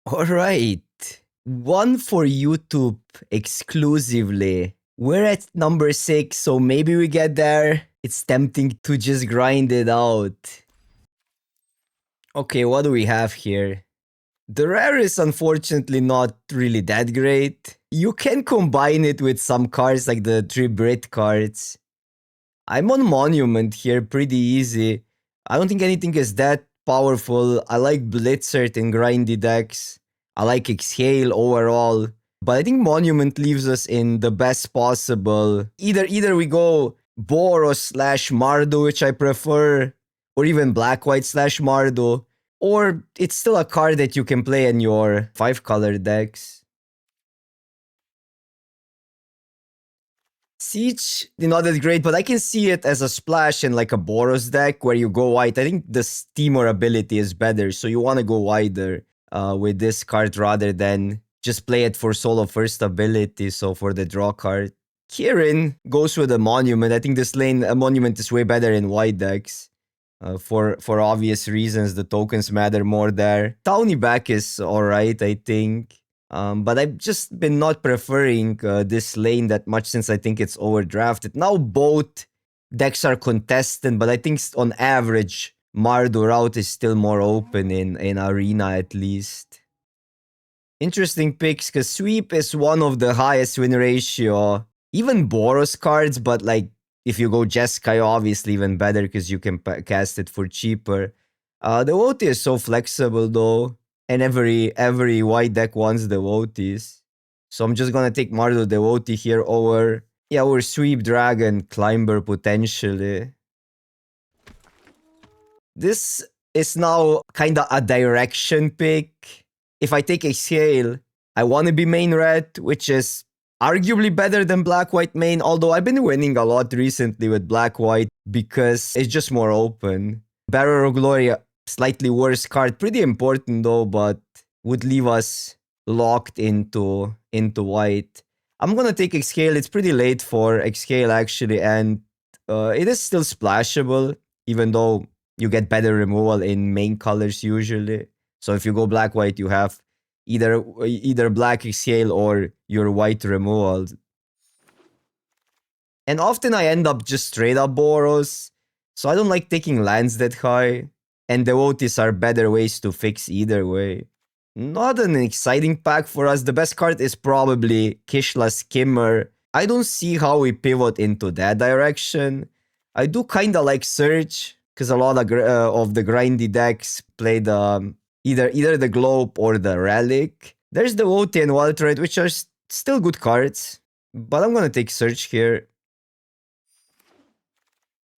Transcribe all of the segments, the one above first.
All right. One for YouTube exclusively. We're at number 6, so maybe we get there. It's tempting to just grind it out. Okay, what do we have here? The rare is unfortunately not really that great. You can combine it with some cards like the 3 Brit cards. I'm on Monument here, pretty easy. I don't think anything is that powerful. I like Blitzert in grindy decks. I like Exhale overall. But I think Monument leaves us in the best possible. Either we go Boros slash Mardu, which I prefer, or even Black-White slash Mardu, or it's still a card that you can play in your 5-color decks. Siege, not that great, but I can see it as a splash in like a Boros deck where you go white. I think the Steamer ability is better, so you want to go wider with this card rather than just play it for solo first ability, so for the draw card. Kirin goes with a Monument. I think this lane, a Monument is way better in white decks. For obvious reasons, the tokens matter more there. Towny back is alright, I think. But I've just been not preferring this lane that much since I think it's overdrafted. Now both decks are contested, but I think on average, Mardu route is still more open in Arena at least. Interesting picks, because Sweep is one of the highest win ratio. Even Boros cards, but like if you go Jeskai, obviously even better because you can cast it for cheaper. The OT is so flexible though. And every white deck wants devotees. So I'm just gonna take Mardu devotee here over Sweep Dragon Climber potentially. This is now kinda a direction pick. If I take Exhale, I wanna be main red, which is arguably better than black-white main, although I've been winning a lot recently with black-white because it's just more open. Barrow of Glory, slightly worse card, pretty important though, but would leave us locked into white. I'm gonna take Exhale. It's pretty late for Exhale actually, and it is still splashable, even though you get better removal in main colors usually. So if you go black-white, you have either black Exhale or your white removal. And often I end up just straight up Boros, so I don't like taking lands that high. And devotees are better ways to fix either way. Not an exciting pack for us. The best card is probably Kishla Skimmer. I don't see how we pivot into that direction. I do kinda like Surge, because a lot of the grindy decks play the either the Globe or the Relic. There's the Devotee and Wild Thread, which are still good cards, but I'm gonna take Surge here.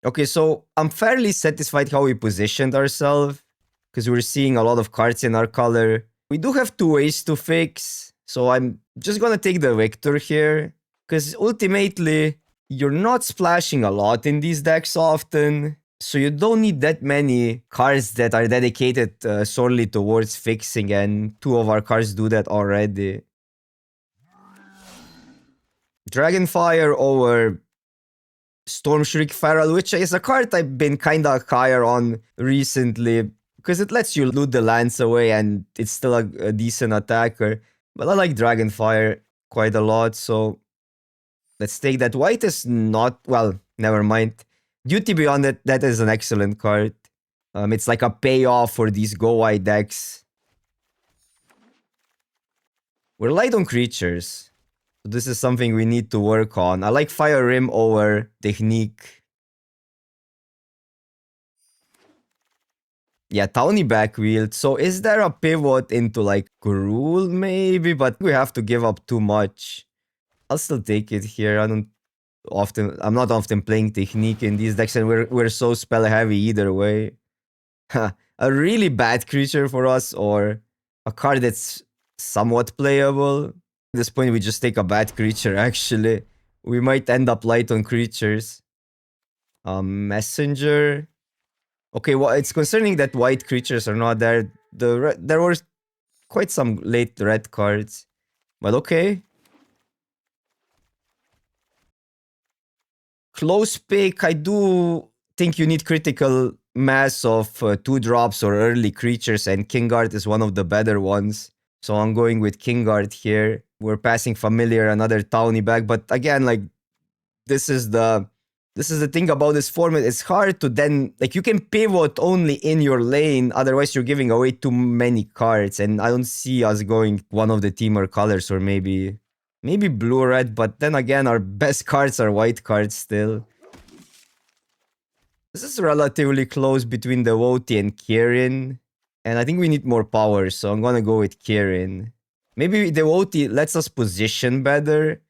Okay, so I'm fairly satisfied how we positioned ourselves, because we're seeing a lot of cards in our color. We do have 2 ways to fix, so I'm just gonna take the Victor here, because ultimately, you're not splashing a lot in these decks often, so you don't need that many cards that are dedicated solely towards fixing, and 2 of our cards do that already. Dragonfire over Stormshriek Feral, which is a card I've been kinda higher on recently, because it lets you loot the lands away and it's still a decent attacker. But I like Dragonfire quite a lot, so let's take that. White is not, well, never mind. Duty Beyond it, that is an excellent card. It's like a payoff for these go white decks. We're light on creatures. This is something we need to work on. I like Fire Rim over Technique. Yeah, Towny backwield. So is there a pivot into like Gruul maybe? But we have to give up too much. I'll still take it here. I'm not often playing Technique in these decks, and we're so spell heavy either way. A really bad creature for us, or a card that's somewhat playable. At this point, we just take a bad creature, actually. We might end up light on creatures. Messenger. Okay, well, it's concerning that white creatures are not there. There were quite some late red cards. But okay. Close pick. I do think you need critical mass of 2 drops or early creatures, and Kingguard is one of the better ones. So I'm going with Kingguard here. We're passing Familiar, another Towny back. But again, like, this is the thing about this format. It's hard to then, like, you can pivot only in your lane, otherwise you're giving away too many cards, and I don't see us going one of the teamer colors, or maybe blue-red, but then again, our best cards are white cards still. This is relatively close between the Woti and Kirin, and I think we need more power, so I'm gonna go with Kirin. Maybe the Woti lets us position better.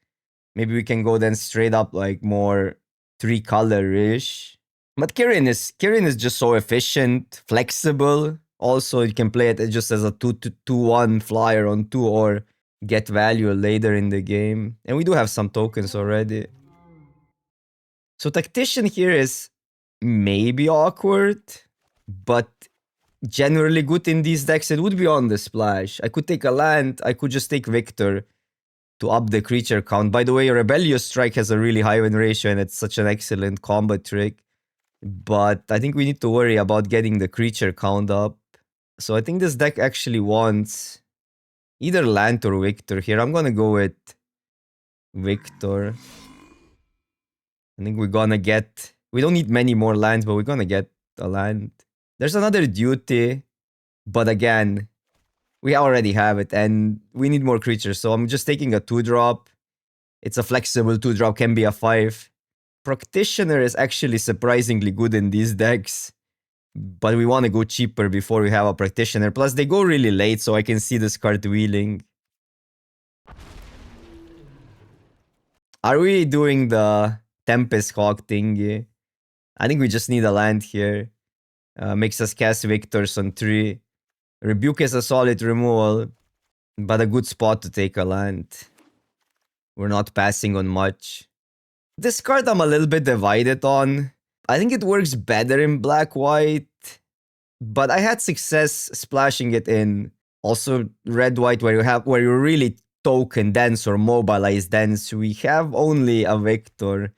Maybe we can go then straight up like more 3-color-ish. But Kirin is just so efficient, flexible. Also, you can play it just as a 2-1 flyer on 2 or get value later in the game. And we do have some tokens already. So Tactician here is maybe awkward, but generally good in these decks. It would be on the splash. I could take a land, I could just take Victor to up the creature count. By the way, Rebellious Strike has a really high win ratio and it's such an excellent combo trick. But I think we need to worry about getting the creature count up. So I think this deck actually wants either land or Victor here. I'm gonna go with Victor. I think we're gonna get... We don't need many more lands, but we're gonna get a land. There's another Duty, but again, we already have it, and we need more creatures, so I'm just taking a 2-drop. It's a flexible 2-drop, can be a 5. Practitioner is actually surprisingly good in these decks, but we want to go cheaper before we have a Practitioner. Plus, they go really late, so I can see this card wheeling. Are we doing the Tempest Hawk thingy? I think we just need a land here. Makes us cast Victors on 3. Rebuke is a solid removal, but a good spot to take a land. We're not passing on much. This card I'm a little bit divided on. I think it works better in black-white, but I had success splashing it in also red-white, where you're really token dense or mobilized dense. We have only a Victor,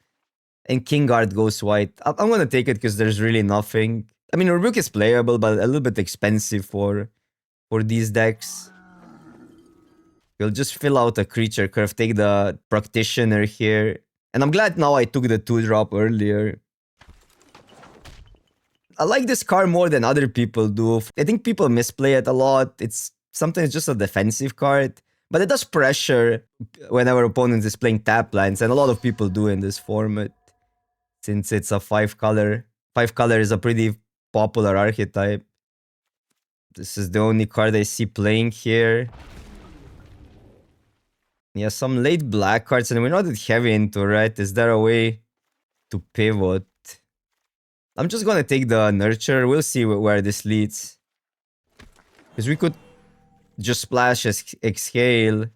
and Kingguard goes white. I'm gonna take it because there's really nothing. I mean, Rebuke is playable, but a little bit expensive for these decks. We'll just fill out a creature curve, take the Practitioner here. And I'm glad now I took the 2-drop earlier. I like this card more than other people do. I think people misplay it a lot. It's sometimes just a defensive card, but it does pressure whenever opponent is playing tap lands, and a lot of people do in this format. Since it's a 5-color. 5-color is a pretty popular archetype. This is the only card I see playing here. Yeah, some late black cards, and we're not that heavy into red. Is there a way to pivot? I'm just gonna take the Nurture. We'll see where this leads. Because we could just splash as Exhale.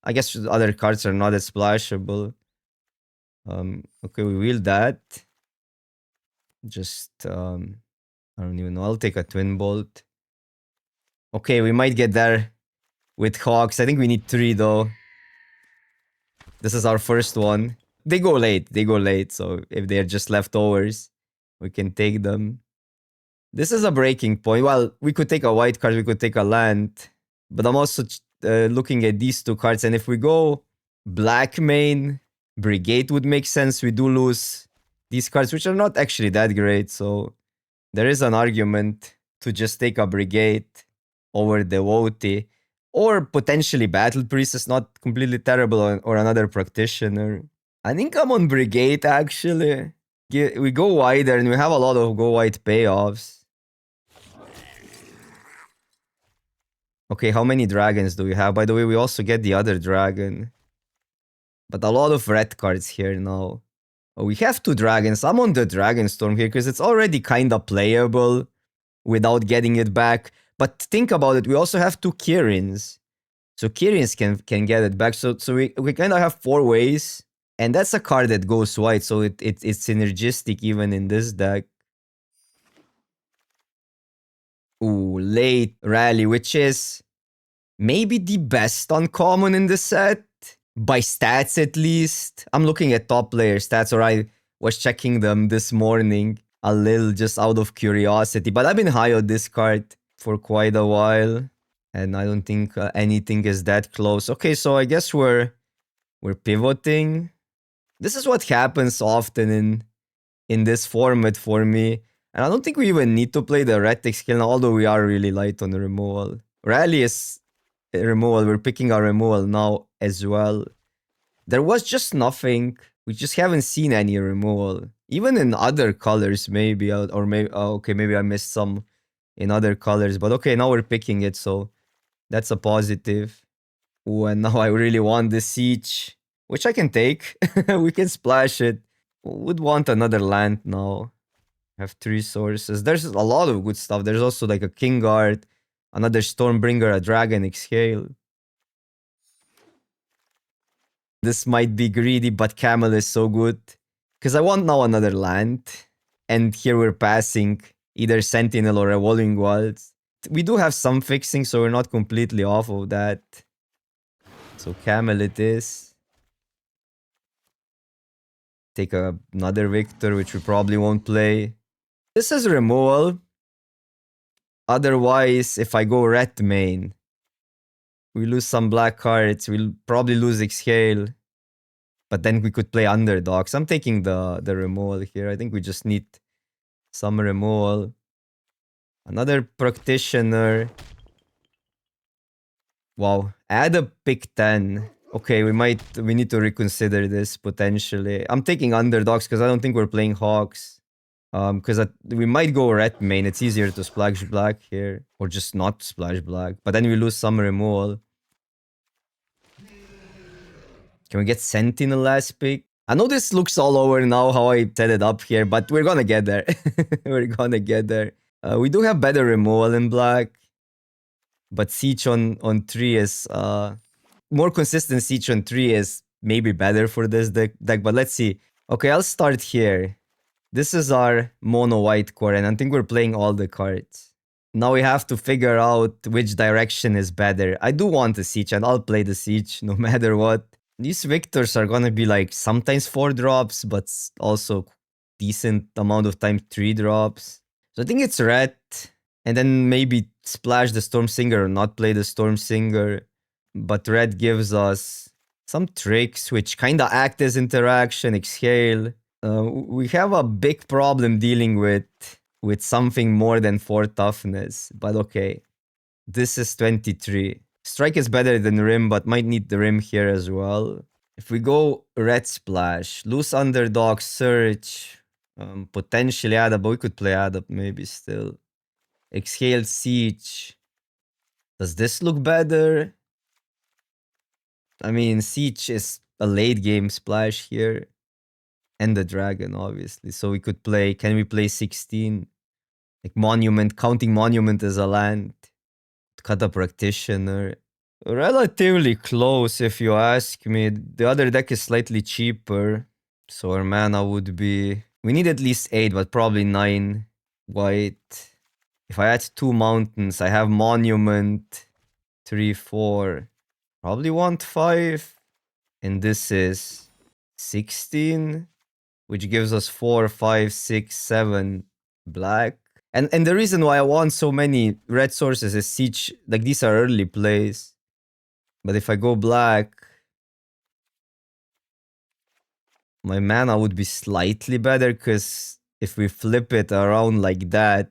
I guess other cards are not as splashable. Okay, we wheel that. Just, I don't even know. I'll take a Twin Bolt. Okay, we might get there with Hawks. I think we need 3 though. This is our first one. They go late, so if they're just leftovers, we can take them. This is a breaking point. Well, we could take a white card, we could take a land, but I'm also looking at these 2 cards, and if we go black main, Brigade would make sense. We do lose these cards, which are not actually that great, so there is an argument to just take a Brigade over the Woti. Or potentially Battle Priest is not completely terrible, or another Practitioner. I think I'm on Brigade, actually. We go wider, and we have a lot of go white payoffs. Okay, how many dragons do we have? By the way, we also get the other dragon. But a lot of red cards here now. Oh, we have 2 dragons. I'm on the Dragonstorm here, because it's already kind of playable without getting it back. But think about it, we also have 2 Kirins. So Kirins can get it back. So we kind of have 4 ways. And that's a card that goes white, so it's synergistic even in this deck. Ooh, late Rally, which is maybe the best uncommon in the set. By stats at least. I'm looking at top player stats, or I was checking them this morning. A little just out of curiosity. But I've been high on this card for quite a while. And I don't think anything is that close. Okay, so I guess we're pivoting. This is what happens often in this format for me. And I don't think we even need to play the Retic skill now, although we are really light on the removal. Rally is removal. We're picking our removal now as well. There was just nothing. We just haven't seen any removal. Even in other colors, maybe. Or maybe, okay, maybe I missed some in other colors. But okay, now we're picking it, so that's a positive. Ooh, and now I really want the siege, which I can take. We can splash it. Would want another land now. Have 3 sources. There's a lot of good stuff. There's also like a King Guard, another Stormbringer, a Dragon Exhale. This might be greedy, but Camel is so good. Because I want now another land. And here we're passing either Sentinel or Revolving Wilds. We do have some fixing, so we're not completely off of that. So Camel it is. Take another Victor, which we probably won't play. This is removal. Otherwise, if I go red main, we lose some black cards. We'll probably lose Exhale. But then we could play underdogs. I'm taking the removal here. I think we just need some removal. Another practitioner. Wow. Add a pick 10. Okay, we need to reconsider this potentially. I'm taking underdogs because I don't think we're playing Hawks. Because we might go red main. It's easier to splash black here. Or just not splash black. But then we lose some removal. Can we get Sentinel last pick? I know this looks all over now how I set it up here, but we're gonna get there. We're gonna get there. We do have better removal in black. But siege on 3 is... more consistent siege on 3 is maybe better for this deck. But let's see. Okay, I'll start here. This is our mono white core, and I think we're playing all the cards. Now we have to figure out which direction is better. I do want the siege, and I'll play the siege no matter what. These victors are gonna be like sometimes 4 drops, but also decent amount of time 3 drops. So I think it's red, and then maybe splash the Storm Singer or not play the Storm Singer. But red gives us some tricks which kinda act as interaction, Exhale. We have a big problem dealing with something more than 4 toughness, but okay. This is 23. Strike is better than Rim, but might need the Rim here as well. If we go red splash, loose underdog, search, potentially add up, but we could play add up maybe still. Exhale siege. Does this look better? I mean, siege is a late game splash here. And the dragon, obviously. So we could play, can we play 16? Like Monument, counting Monument as a land. Cut a practitioner. Relatively close if you ask me. The other deck is slightly cheaper. So our mana would be... We need at least 8, but probably 9 white. If I add 2 mountains, I have Monument, 3, 4. Probably want 5. And this is 16, which gives us 4, 5, 6, 7 black. And the reason why I want so many red sources is siege. Like, these are early plays. But if I go black, my mana would be slightly better, because if we flip it around like that,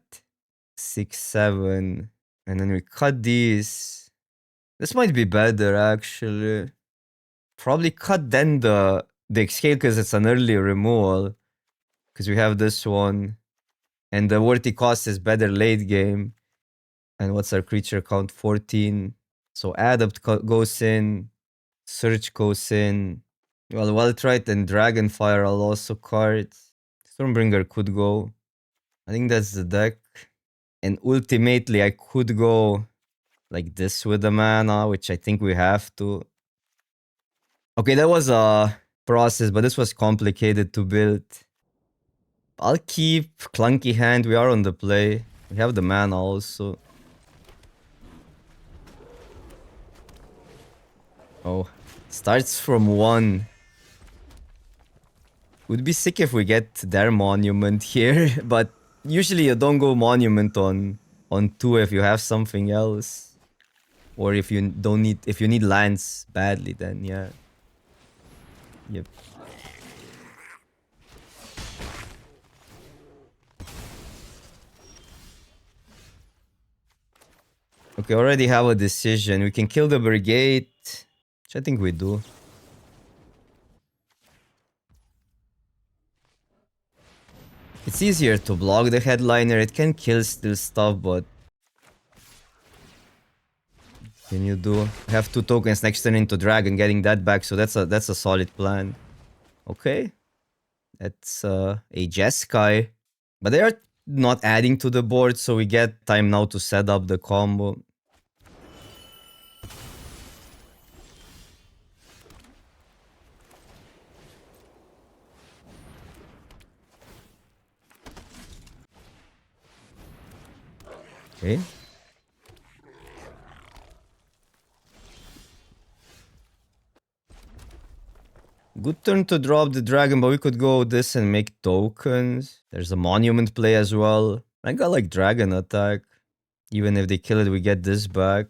6, 7, and then we cut these, this might be better actually. Probably cut then the Exhale, because it's an early removal. Because we have this one. And the worthy cost is better late game. And what's our creature count? 14. So Adept goes in. Search goes in. Well, Weltrite and Dragonfire are also cards. Stormbringer could go. I think that's the deck. And ultimately, I could go like this with the mana, which I think we have to. Okay, that was a process, but this was complicated to build. I'll keep Clunky Hand. We are on the play. We have the mana also. Oh, starts from 1. Would be sick if we get their Monument here, but usually you don't go Monument on 2 if you have something else. Or if you don't need, if you need lands badly, then yeah. Yep. Okay, already have a decision. We can kill the brigade, which I think we do. It's easier to block the headliner. It can kill still stuff, but can you do? Have 2 tokens next turn into dragon, getting that back. So that's a solid plan. Okay, that's a Jeskai, but they are not adding to the board, so we get time now to set up the combo. Okay. Good turn to drop the dragon, but we could go this and make tokens. There's a monument play as well. I got like dragon attack. Even if they kill it, we get this back.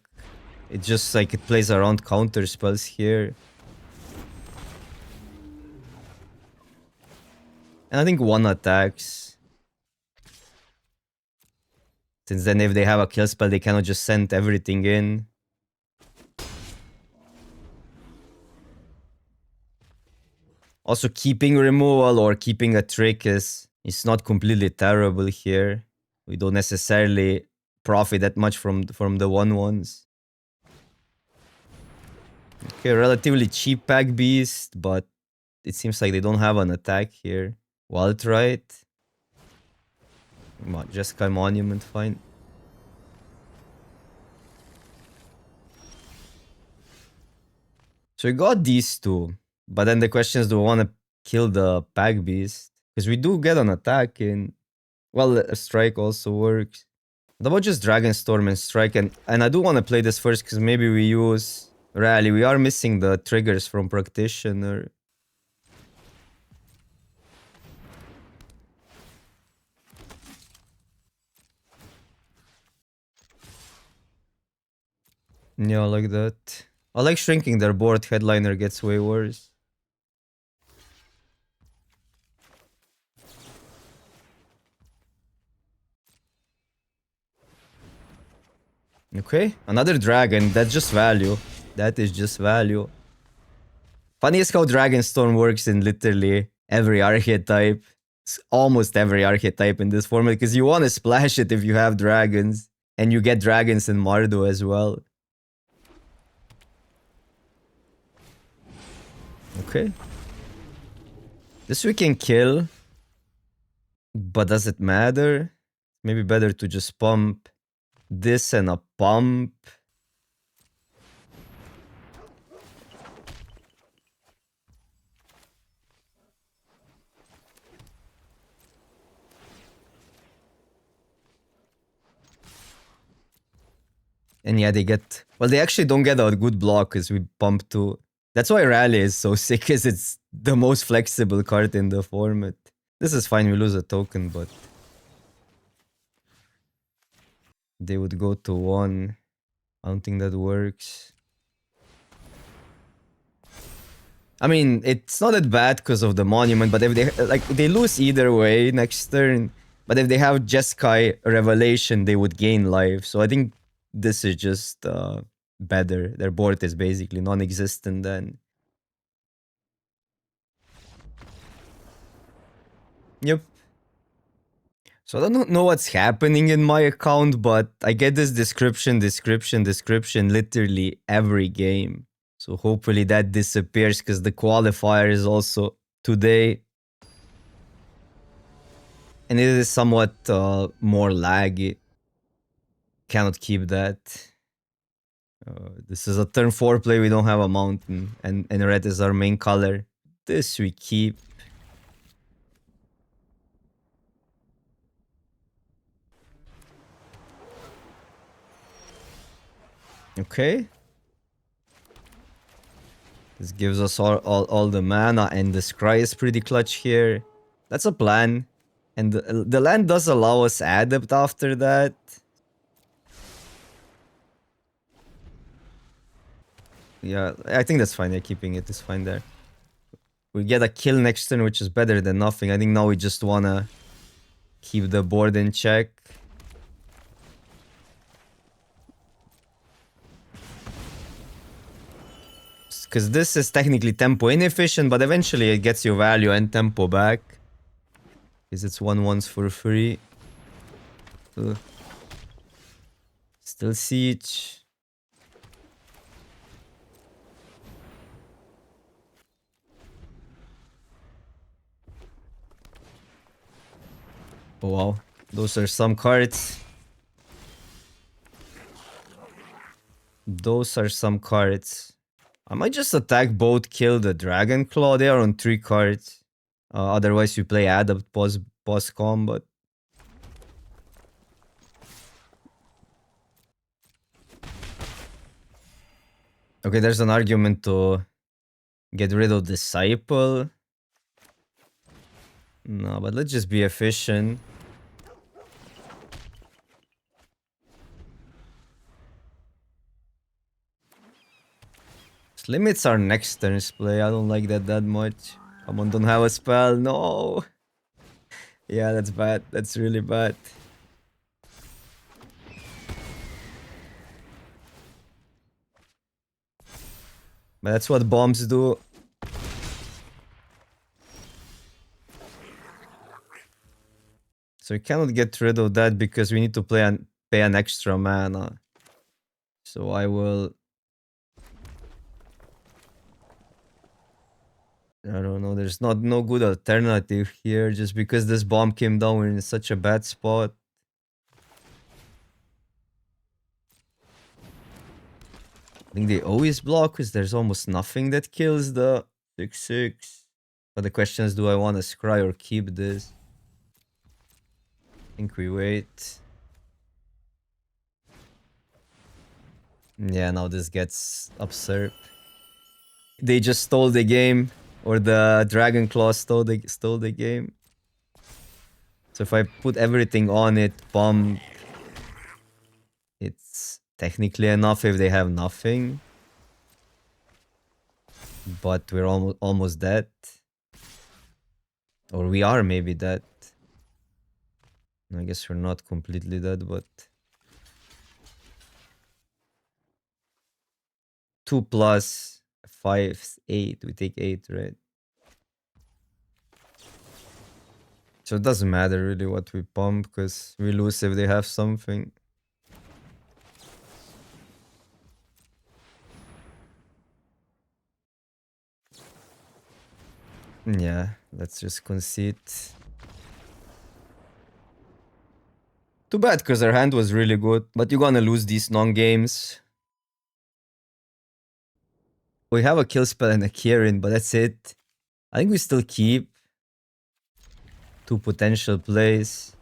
It's just like it plays around counter spells here. And I think 1 attacks. Since then if they have a kill spell, they cannot just send everything in. Also, keeping removal or keeping a trick is not completely terrible here. We don't necessarily profit that much from the 1/1s. Okay, relatively cheap pack beast, but it seems like they don't have an attack here. Wild right. Jeskai monument, fine. So we got these two. But then the question is, do we want to kill the pack beast? Because we do get an attack in. Well, a strike also works. What about just Dragonstorm and strike? And I do want to play this first because maybe we use rally. We are missing the triggers from practitioner. Yeah, I like that. I like shrinking their board. Headliner gets way worse. Okay, another dragon. That's just value. That is just value. Funny is how Dragonstorm works in literally every archetype. It's almost every archetype in this format because you want to splash it if you have dragons. And you get dragons in Mardu as well. Okay. This we can kill. But does it matter? Maybe better to just pump this and a pump. And yeah, they get... Well, they actually don't get a good block because we pump too. That's why Rally is so sick, because it's the most flexible card in the format. This is fine, we lose a token, but... They would go to 1. I don't think that works. I mean, it's not that bad because of the monument, but if they... Like, they lose either way next turn. But if they have Jeskai Revelation, they would gain life. So I think this is just better. Their board is basically non-existent then. Yep. So I don't know what's happening in my account, but I get this description literally every game. So hopefully that disappears because the qualifier is also today. And it is somewhat more laggy. Cannot keep that. This is a turn 4 play, we don't have a mountain, and red is our main color. This we keep. Okay. This gives us all the mana, and the scry is pretty clutch here. That's a plan. And the land does allow us adept after that. Yeah, I think that's fine. Yeah, keeping it is fine there. We get a kill next turn, which is better than nothing. I think now we just wanna keep the board in check. Because this is technically tempo inefficient, but eventually it gets you value and tempo back. Because it's 1/1s for free. Ugh. Still siege. Oh wow, those are some cards. Those are some cards. I might just attack both, kill the Dragon Claw. They are on 3 cards. Otherwise, you play Adapt boss combat. Okay, there's an argument to get rid of Disciple. No, but let's just be efficient. Limits our next turn's play. I don't like that much. Come on, don't have a spell. No. Yeah, that's bad. That's really bad. But that's what bombs do. So we cannot get rid of that because we need to pay an extra mana. So I will... I don't know, there's no good alternative here just because this bomb came down, we're in such a bad spot. I think they always block because there's almost nothing that kills the 6/6. But the question is, do I want to scry or keep this? I think we wait. Yeah, now this gets absurd. They just stole the game. Or the Dragon Claw stole the game. So if I put everything on it, bomb, it's technically enough if they have nothing. But we're almost dead. Or we are maybe dead. I guess we're not completely dead, but... 2 plus 5, 8. We take 8, right? So it doesn't matter really what we pump, because we lose if they have something. Yeah, let's just concede. Too bad, because our hand was really good. But you're gonna lose these non-games. We have a kill spell and a Kirin, but that's it. I think we still keep 2 potential plays.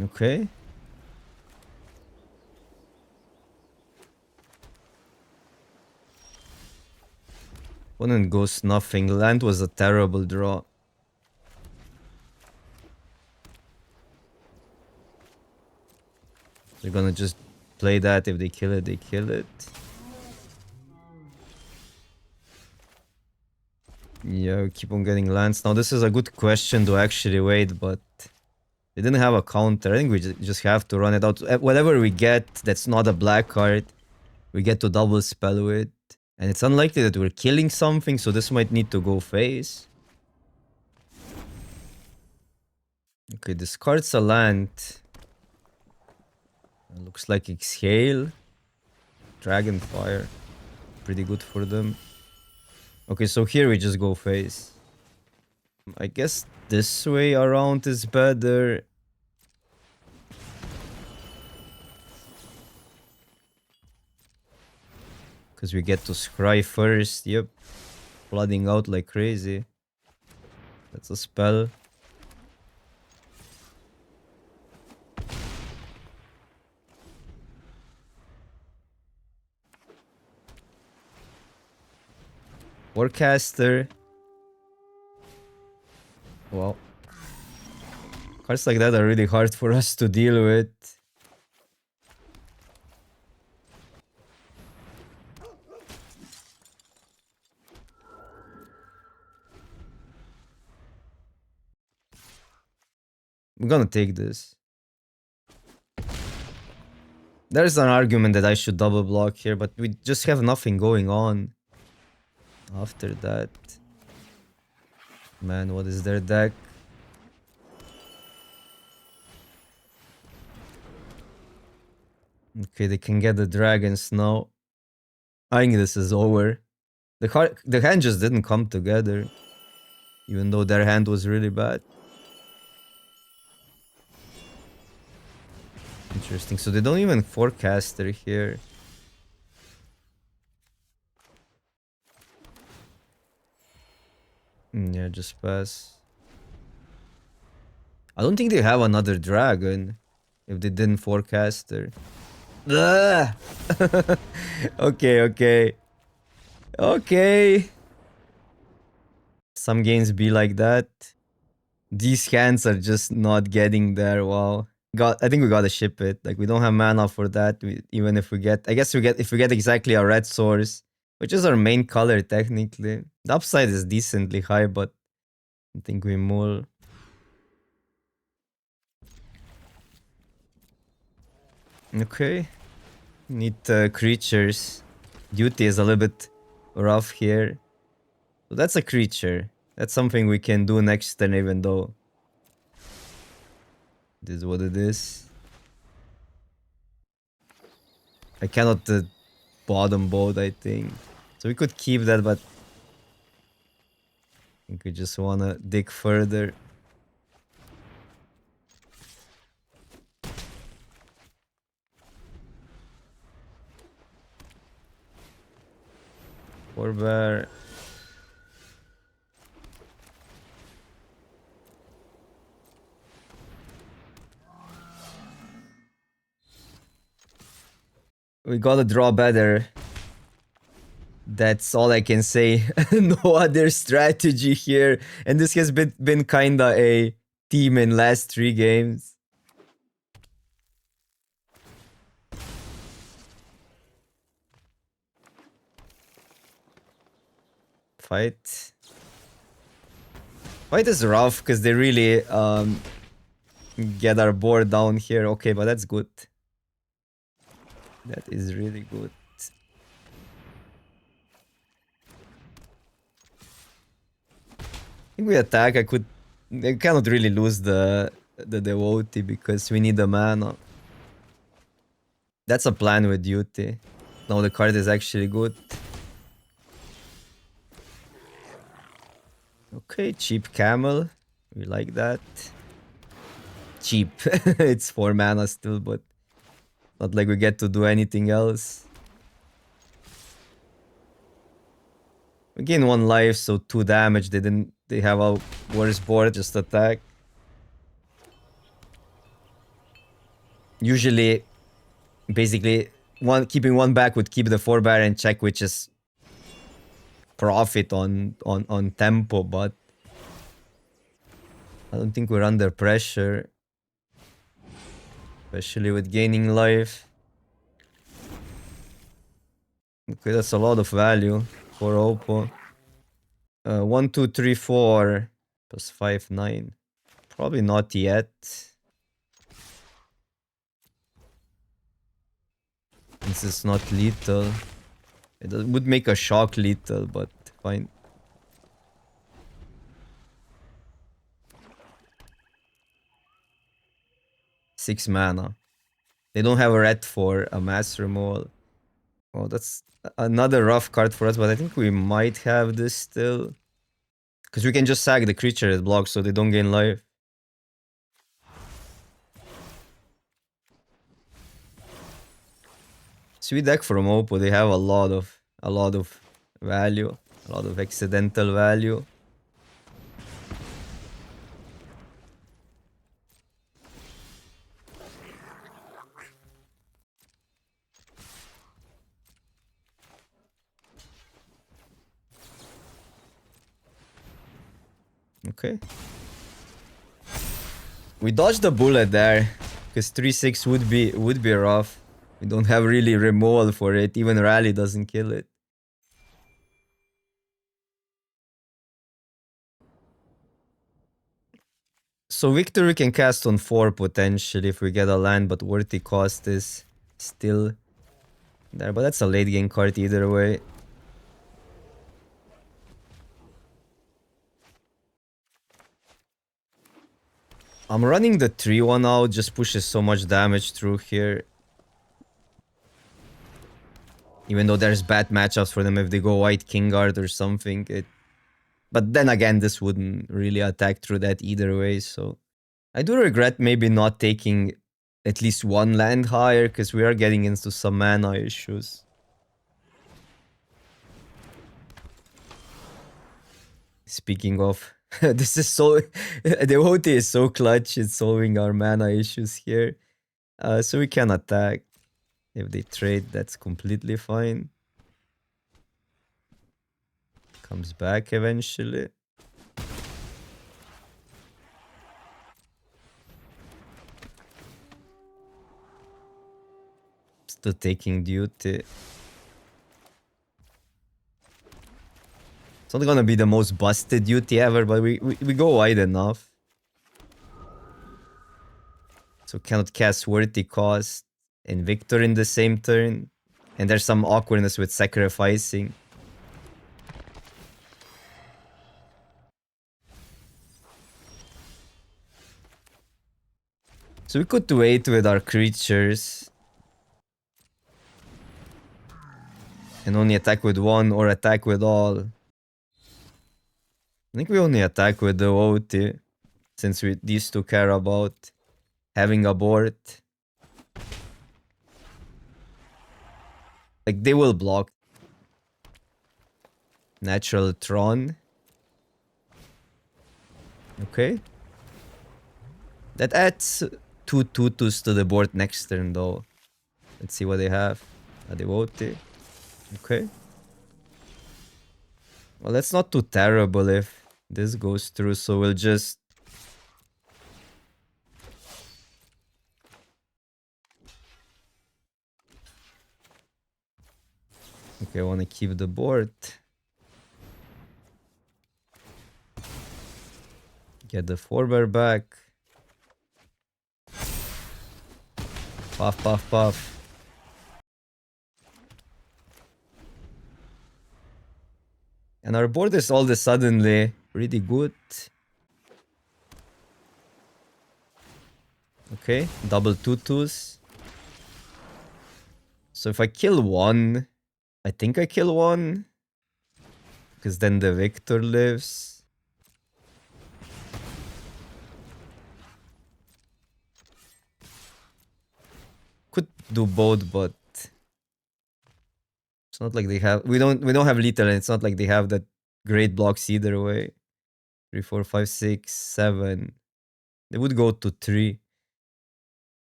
Okay. Opponent goes nothing. Land was a terrible draw. They're gonna just play that. If they kill it, they kill it. Yeah, we keep on getting lands. Now this is a good question to actually wait, but they didn't have a counter. I think we just have to run it out. Whatever we get that's not a black card, we get to double spell with. And it's unlikely that we're killing something, so this might need to go face. Okay, discards a land. It looks like Exhale. Dragonfire. Pretty good for them. Okay, so here we just go face. I guess this way around is better. Because we get to scry first. Yep. Flooding out like crazy. That's a spell. Forecaster. Wow. Cards like that are really hard for us to deal with. I'm gonna take this. There's an argument that I should double block here, but we just have nothing going on after that. Man, what is their deck? Okay, they can get the dragons now. I think this is over. The hand just didn't come together, even though their hand was really bad. Interesting. So they don't even forecaster here. Yeah, just pass. I don't think they have another dragon if they didn't forecaster. Ugh! Okay, okay. Okay. Some games be like that. These hands are just not getting there. Wow. I think we gotta ship it. Like, we don't have mana for that. Even if we get, I guess if we get exactly a red source, which is our main color technically. The upside is decently high, but I think we mull. Okay. Need creatures. Duty is a little bit rough here. So that's a creature. That's something we can do next turn, even though this is what it is. I cannot bottom boat, I think. So we could keep that, but I think we just wanna dig further. Poor bear. We gotta draw better. That's all I can say. No other strategy here. And this has been kinda a theme in last 3 games. Fight. Fight is rough because they really get our board down here. Okay, but that's good. That is really good. I think we attack. I cannot really lose the devotee because we need the mana. That's a plan with duty. Now the card is actually good. Okay, cheap camel. We like that. Cheap. It's 4 mana still, but not like we get to do anything else. We gain 1 life, so 2 damage. They have a worse board, just attack. Usually, basically, keeping 1 back would keep the 4 bar in check, which is profit on tempo, but I don't think we're under pressure. Especially with gaining life. Okay, that's a lot of value for Oppo. 1, 2, 3, 4 plus 5, 9. Probably not yet. This is not lethal. It would make a shock lethal, but fine. Six mana. They don't have a red for a mass removal. Oh, that's another rough card for us, but I think we might have this still. Because we can just sack the creature that blocks so they don't gain life. Sweet deck from Oppo. They have a lot of value, a lot of accidental value. Okay. We dodged the bullet there, because 3-6 would be rough. We don't have really removal for it. Even rally doesn't kill it. So Victor we can cast on 4 potentially if we get a land, but worthy cost is still there. But that's a late game card either way. I'm running the 3-1 out, just pushes so much damage through here. Even though there's bad matchups for them if they go white king guard or something. But then again, this wouldn't really attack through that either way, so... I do regret maybe not taking at least one land higher, because we are getting into some mana issues. Speaking of, this is so... the OT is so clutch, it's solving our mana issues here. So we can attack. If they trade, that's completely fine. Comes back eventually. Still taking duty. It's not gonna be the most busted duty ever, but we go wide enough. So cannot cast worthy cost and Victor in the same turn. And there's some awkwardness with sacrificing. So we could wait with our creatures. And only attack with one or attack with all. I think we only attack with the OT. Since these two care about having a board. Like, they will block. Natural Tron. Okay. That adds 2 2/2s to the board next turn, though. Let's see what they have. A devotee. Okay. Well, that's not too terrible if this goes through, so we'll just... Okay, I want to keep the board. Get the forebear back. Puff, puff, puff. And our board is all of a suddenly really good. Okay, double 2/2s. So if I kill one, I think I kill one. Because then the Victor lives. Could do both, but it's not like they have... We don't have lethal, and it's not like they have that great blocks either way. 3, 4, 5, 6, 7. They would go to 3.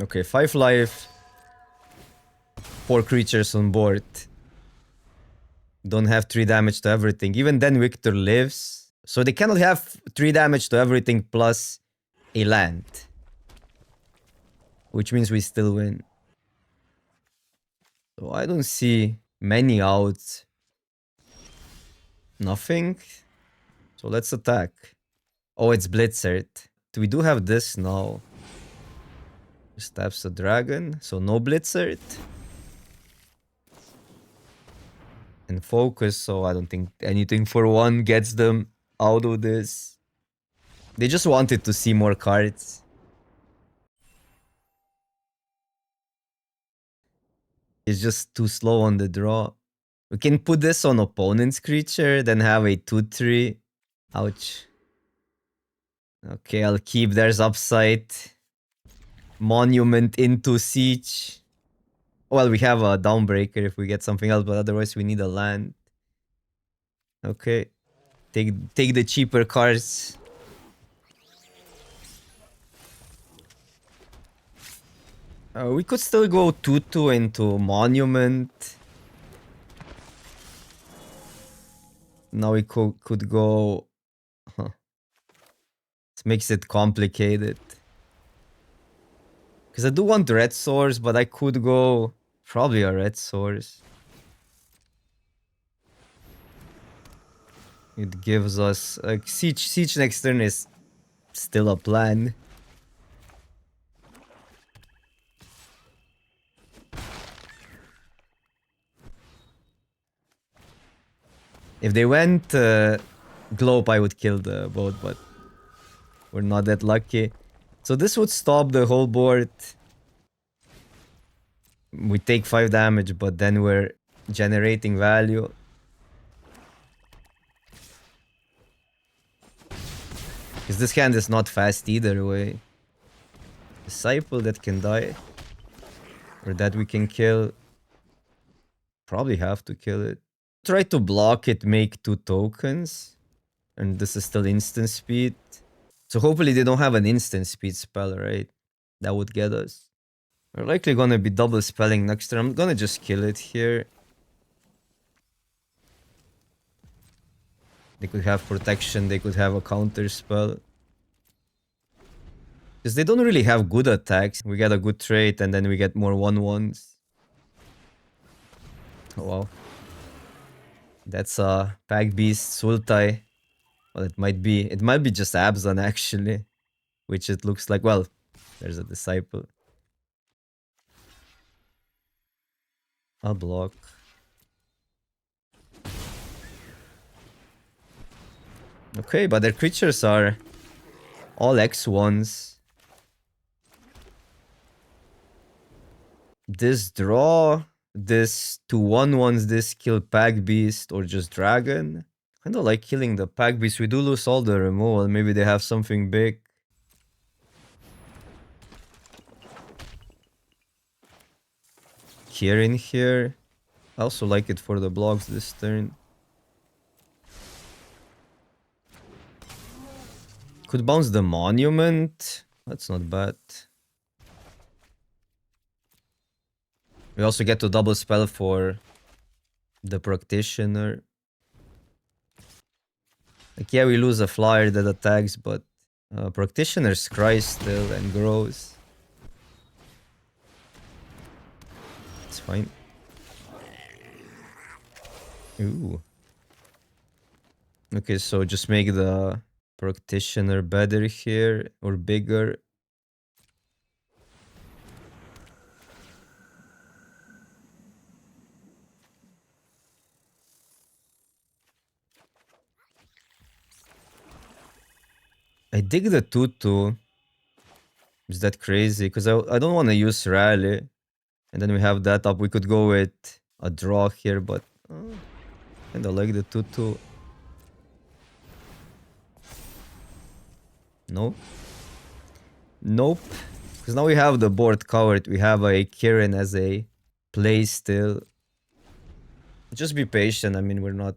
Okay, 5 life. 4 creatures on board. Don't have 3 damage to everything. Even then, Victor lives. So they cannot have 3 damage to everything plus a land. Which means we still win. So I don't see many outs. Nothing. So let's attack. Oh, it's Blitzard. We do have this now. Just taps the dragon. So no Blitzard. And focus, so I don't think anything for 1 gets them out of this. They just wanted to see more cards. It's just too slow on the draw. We can put this on opponent's creature, then have a 2/3. Ouch. Okay, I'll keep. There's upside. Monument into siege. Well, we have a Downbreaker if we get something else, but otherwise we need a land. Okay. Take the cheaper cards. We could still go 2/2 into Monument. Now we could go... Huh. This makes it complicated. Because I do want red source, but I could go probably a red source. It gives us... Like, siege next turn is still a plan. If they went Globe, I would kill the boat, but we're not that lucky. So this would stop the whole board. We take 5 damage, but then we're generating value. Because this hand is not fast either way. Disciple that can die. Or that we can kill. Probably have to kill it. Try to block it, make 2 tokens. And this is still instant speed. So hopefully they don't have an instant speed spell, right? That would get us. We're likely gonna be double spelling next turn. I'm gonna just kill it here. They could have protection, they could have a counter spell. Because they don't really have good attacks. We get a good trait and then we get more 1/1s. Oh wow. That's a Pack Beast Sultai. Well, it might be just Abzan actually. Which it looks like. Well, there's a Disciple. I'll block. Okay, but their creatures are all X1s. This draw, this 2 1/1s, this kill Pack Beast or just Dragon. Kinda like killing the Pack Beast. We do lose all the removal. Maybe they have something big. Kirin here. I also like it for the blocks this turn. Could bounce the Monument. That's not bad. We also get to double spell for the Practitioner. Like, yeah, we lose a flyer that attacks, but Practitioner's cries still and grows. It's fine. Ooh. Okay, so just make the Practitioner better here or bigger. I dig the 2/2. Is that crazy? Because I don't want to use Rally. And then we have that up. We could go with a draw here, but kind of like the 2/2. No. Nope. Because now we have the board covered. We have a Kirin as a play still. Just be patient. I mean, we're not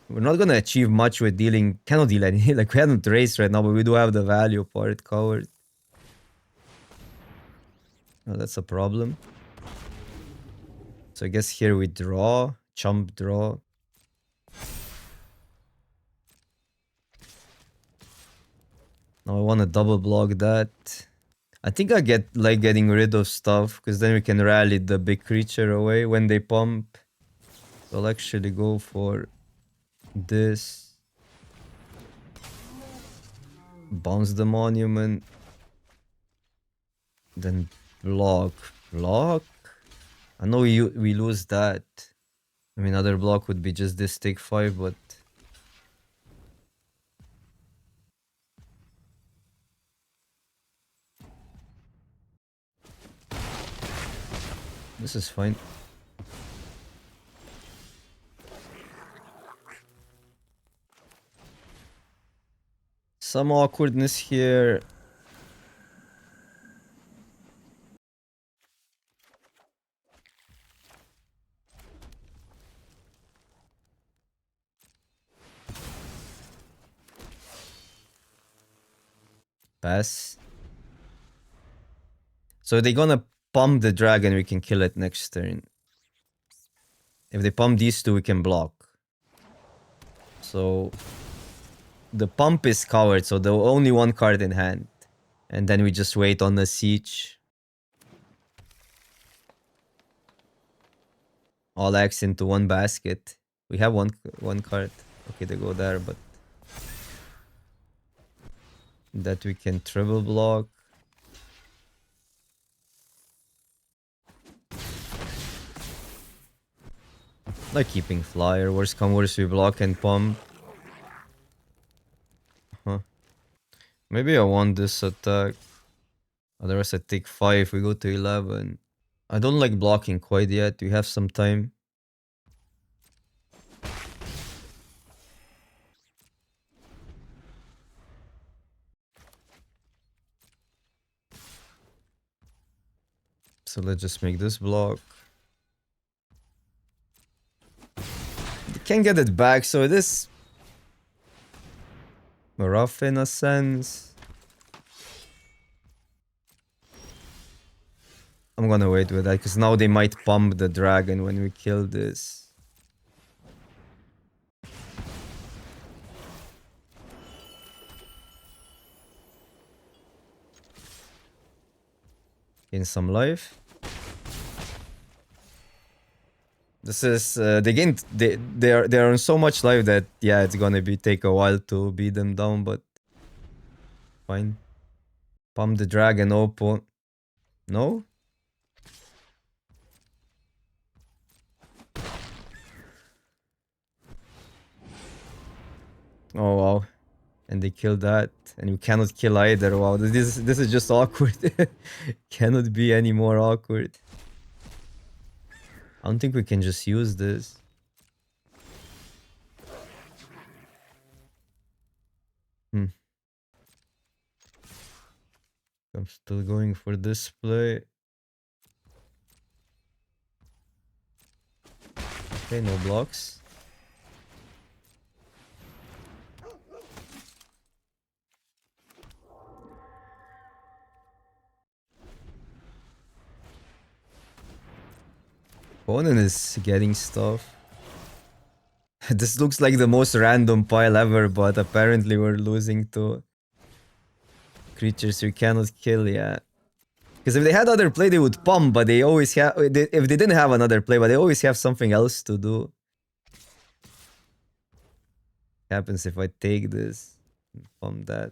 gonna achieve much with dealing. Cannot deal any. Like, we haven't raced right now, but we do have the value part covered. Oh, that's a problem. So I guess here we draw. Chump draw. Now I want to double block that. I think I like getting rid of stuff, because then we can rally the big creature away when they pump. So I'll actually go for this. Bounce the Monument. Then block. Block? I know we lose that. I mean, other block would be just this take 5, but... This is fine. Some awkwardness here. Pass. So they're gonna pump the dragon, we can kill it next turn. If they pump these two, we can block. So the pump is covered, so the only one card in hand. And then we just wait on the siege. All X into one basket. We have one card. Okay, they go there, but that we can triple block. Like keeping flyer. Worst come worst, we block and pump. Huh. Maybe I want this attack. Otherwise I take 5, we go to 11. I don't like blocking quite yet. We have some time. So let's just make this block. You can get it back, so it is rough in a sense. I'm gonna wait with that, because now they might pump the dragon when we kill this. Gain some life. This is they're on so much life that yeah, it's gonna take a while to beat them down, but fine. Pump the dragon open. No? Oh wow. And they killed that. And you cannot kill either. Wow, this is just awkward. Cannot be any more awkward. I don't think we can just use this. I'm still going for this play. Okay, no blocks. Opponent is getting stuff. This looks like the most random pile ever, but apparently we're losing to creatures we cannot kill, yeah. Because if they had other play, they would pump, but they always have... If they didn't have another play, but they always have something else to do. Happens if I take this and pump that.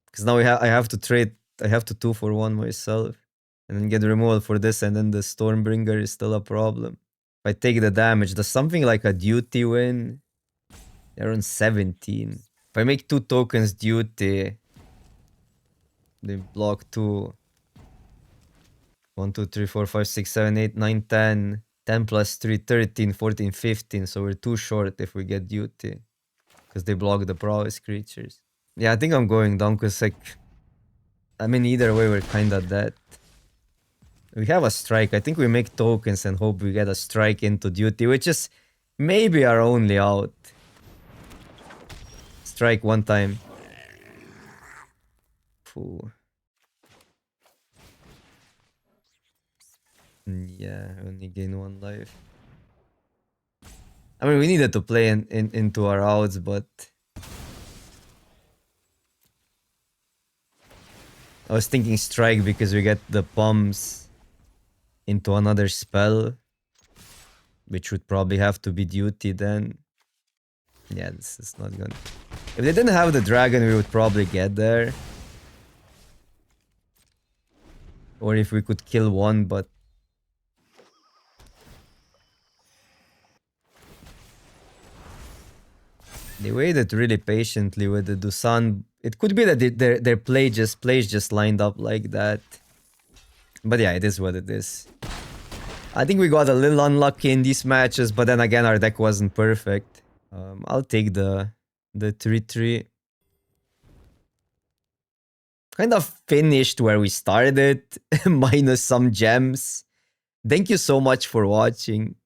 Because now I have to trade... I have to 2 for 1 myself. And then get removal for this, and then the Stormbringer is still a problem. If I take the damage, does something like a duty win? They're on 17. If I make 2 tokens duty, they block 2. 1, 2, 3, 4, 5, 6, 7, 8, 9, 10. 10 plus 3, 13, 14, 15. So we're too short if we get duty. Because they block the prowess creatures. Yeah, I think I'm going down because, like... I mean, either way, we're kinda dead. We have a strike. I think we make tokens and hope we get a strike into duty, which is maybe our only out. Strike 1 time. Phew. Yeah, only gain 1 life. I mean, we needed to play into our outs, but... I was thinking strike because we get the pumps into another spell, which would probably have to be duty then. Yeah, this is not gonna... If they didn't have the dragon, we would probably get there. Or if we could kill 1, but... They waited really patiently with the Dusan. It could be that their plays just lined up like that. But yeah, it is what it is. I think we got a little unlucky in these matches, but then again, our deck wasn't perfect. I'll take the 3-3. Kind of finished where we started, minus some gems. Thank you so much for watching.